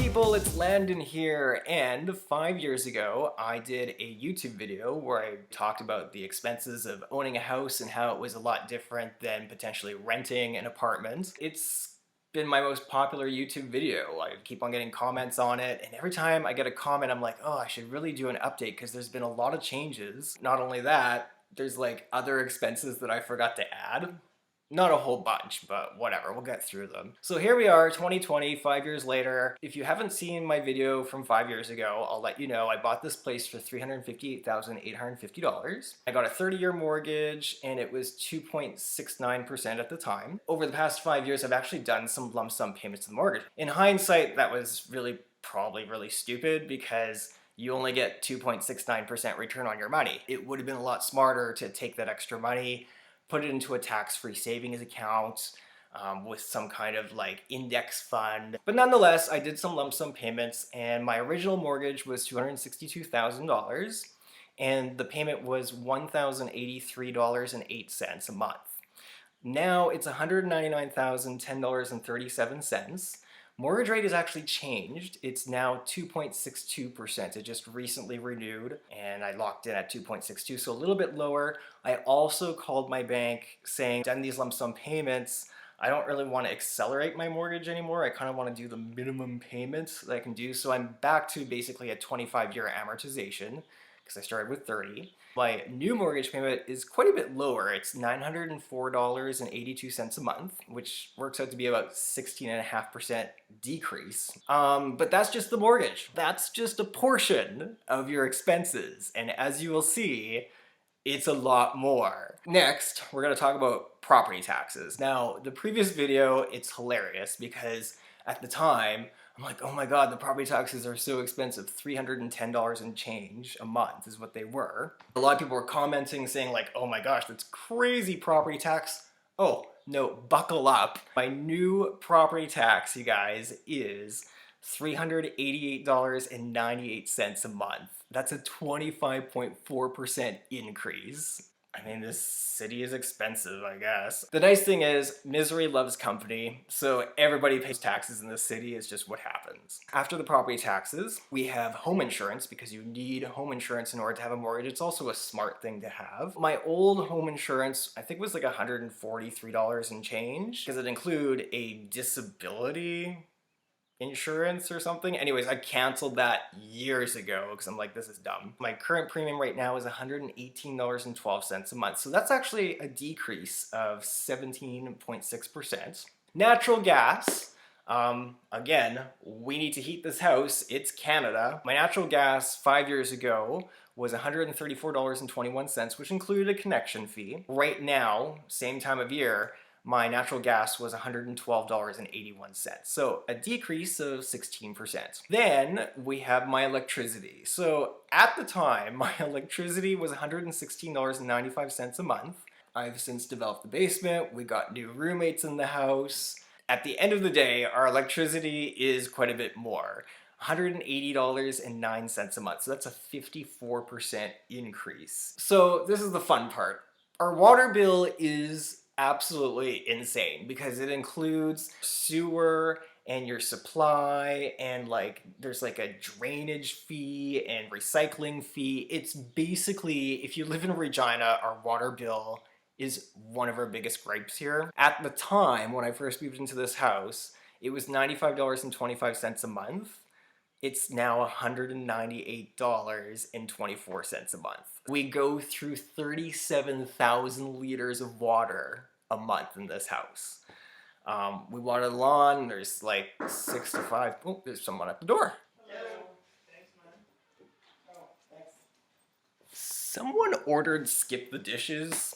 people, it's Landon here, and 5 years ago I did a YouTube video where I talked about the expenses of owning a house and how it was a lot different than potentially renting an apartment. It's been my most popular YouTube video. I keep on getting comments on it, and every time I get a comment I'm like, oh, I should really do an update because there's been a lot of changes. Not only that, there's like other expenses that I forgot to add. Not a whole bunch, but whatever, we'll get through them. So here we are, 2020, 5 years later. If you haven't seen my video from 5 years ago, I'll let you know I bought this place for $358,850. I got a 30-year mortgage and it was 2.69% at the time. Over the past 5 years, I've actually done some lump sum payments to the mortgage. In hindsight, that was probably really stupid because you only get 2.69% return on your money. It would have been a lot smarter to take that extra money, put it into a tax-free savings account with some kind of like index fund. But nonetheless, I did some lump sum payments and my original mortgage was $262,000 and the payment was $1,083.08 a month. Now it's $199,010.37. Mortgage rate has actually changed. It's now 2.62%. It just recently renewed and I locked in at 2.62, so a little bit lower. I also called my bank saying, done these lump sum payments, I don't really want to accelerate my mortgage anymore. I kind of want to do the minimum payments that I can do. So I'm back to basically a 25-year amortization because I started with 30. My new mortgage payment is quite a bit lower. It's $904.82 a month, which works out to be about 16.5% decrease. But that's just the mortgage. That's just a portion of your expenses. And as you will see, it's a lot more. Next, we're gonna talk about property taxes. Now, the previous video, it's hilarious because at the time, I'm like, oh my God, the property taxes are so expensive. $310 and change a month is what they were. A lot of people were commenting saying like, oh my gosh, that's crazy property tax. Oh, no, buckle up. My new property tax, you guys, is $388.98 a month. That's a 25.4% increase. I mean, this city is expensive, I guess. The nice thing is, misery loves company, so everybody pays taxes in this city. It's just what happens. After the property taxes, we have home insurance because you need home insurance in order to have a mortgage. It's also a smart thing to have. My old home insurance, I think was like $143 and change because it included a disability insurance or something. Anyways, I canceled that years ago because I'm like, this is dumb. My current premium right now is $118.12 a month. So that's actually a decrease of 17.6%. Natural gas, again, we need to heat this house. It's Canada. My natural gas 5 years ago was $134.21, which included a connection fee. Right now, same time of year, my natural gas was $112.81, so a decrease of 16%. Then we have my electricity. So at the time, my electricity was $116.95 a month. I've since developed the basement, we got new roommates in the house. At the end of the day, our electricity is quite a bit more. $180.09 a month, so that's a 54% increase. So this is the fun part. Our water bill is absolutely insane because it includes sewer and your supply and like there's like a drainage fee and recycling fee. It's basically, if you live in Regina, our water bill is one of our biggest gripes here. At the time when I first moved into this house, it was $95.25 a month. It's now $198.24 a month. We go through 37,000 liters of water a month in this house. We water the lawn, there's like 6 to 5. Oh, there's someone at the door. Hello. Thanks, man. Oh, thanks. Someone ordered skip the dishes.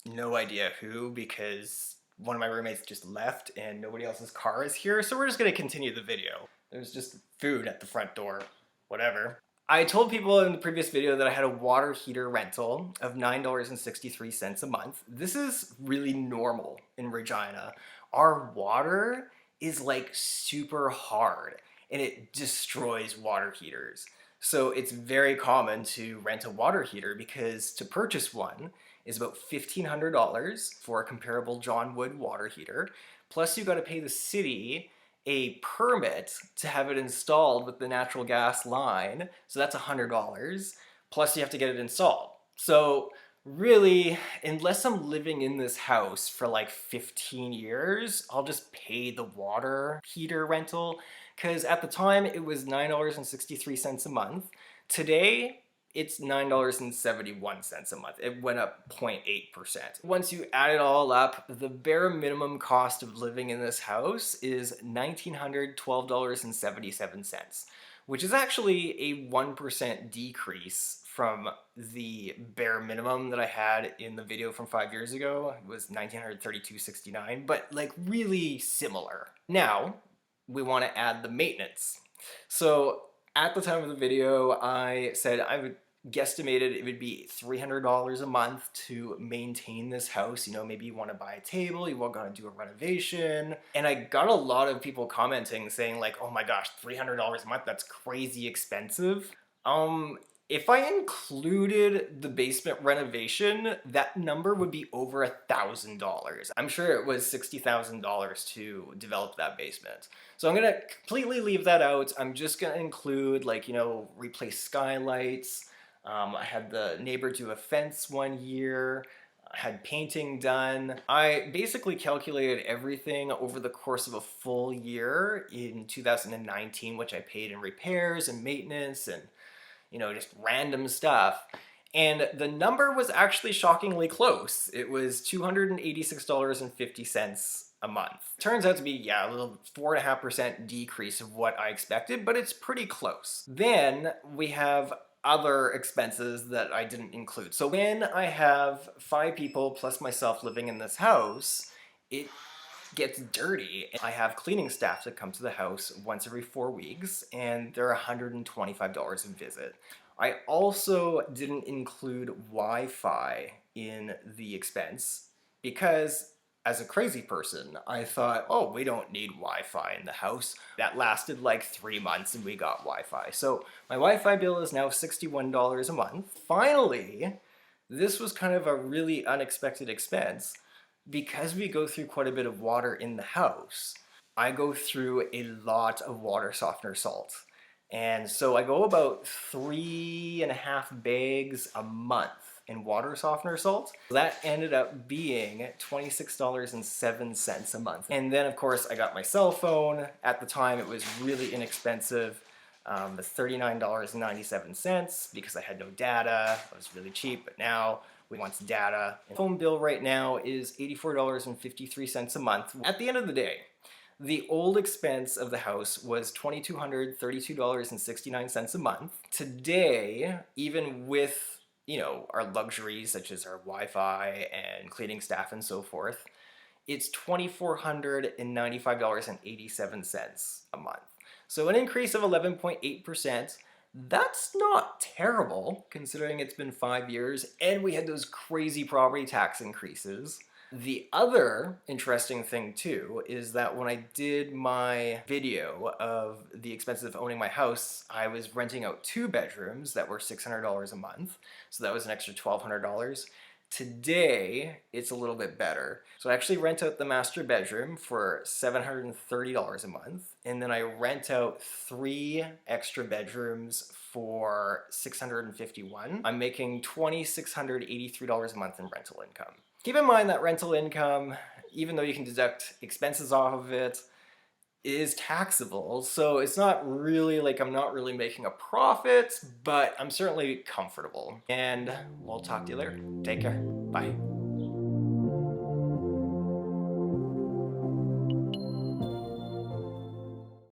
No idea who, because one of my roommates just left and nobody else's car is here, so we're just gonna continue the video. There's just food at the front door, whatever. I told people in the previous video that I had a water heater rental of $9.63 a month. This is really normal in Regina. Our water is like super hard and it destroys water heaters. So it's very common to rent a water heater because to purchase one is about $1,500 for a comparable John Wood water heater. Plus you gotta pay the city a permit to have it installed with the natural gas line. So that's $100. Plus you have to get it installed. So really, unless I'm living in this house for like 15 years, I'll just pay the water heater rental. Because at the time it was $9.63 a month. Today, it's $9.71 a month. It went up 0.8%. Once you add it all up, the bare minimum cost of living in this house is $1,912.77, which is actually a 1% decrease from the bare minimum that I had in the video from 5 years ago. It was $1,932.69, but like really similar. Now, we want to add the maintenance. So at the time of the video, I said I would guesstimated it would be $300 a month to maintain this house. You know, maybe you want to buy a table, you want to do a renovation. And I got a lot of people commenting saying like, oh my gosh, $300 a month, that's crazy expensive. If I included the basement renovation, that number would be over $1,000. I'm sure it was $60,000 to develop that basement. So I'm gonna completely leave that out. I'm just gonna include like, you know, replace skylights. I had the neighbor do a fence 1 year. I had painting done. I basically calculated everything over the course of a full year in 2019, which I paid in repairs and maintenance and, you know, just random stuff. And the number was actually shockingly close. It was $286.50 a month. Turns out to be, yeah, a little 4.5% decrease of what I expected, but it's pretty close. Then we have other expenses that I didn't include. So when I have 5 people plus myself living in this house, it gets dirty. I have cleaning staff that come to the house once every 4 weeks, and they're $125 a visit. I also didn't include Wi-Fi in the expense because as a crazy person, I thought, oh, we don't need Wi-Fi in the house. That lasted like 3 months and we got Wi-Fi. So my Wi-Fi bill is now $61 a month. Finally, this was kind of a really unexpected expense. Because we go through quite a bit of water in the house, I go through a lot of water softener salt. And so I go about 3.5 bags a month in water softener salt. That ended up being $26.07 a month. And then of course I got my cell phone. At the time it was really inexpensive. The $39.97 because I had no data. It was really cheap, but now we want data. The phone bill right now is $84.53 a month. At the end of the day, the old expense of the house was $2,232.69 a month. Today, even with, you know, our luxuries such as our Wi-Fi and cleaning staff and so forth, it's $2,495.87 a month. So an increase of 11.8%. That's not terrible considering it's been 5 years and we had those crazy property tax increases. The other interesting thing too is that when I did my video of the expenses of owning my house, I was renting out 2 bedrooms that were $600 a month. So that was an extra $1,200. Today, it's a little bit better. So I actually rent out the master bedroom for $730 a month, and then I rent out 3 extra bedrooms for $651. I'm making $2,683 a month in rental income. Keep in mind that rental income, even though you can deduct expenses off of it, is taxable. So it's not really like I'm not really making a profit, but I'm certainly comfortable. And we'll talk to you later. Take care. Bye.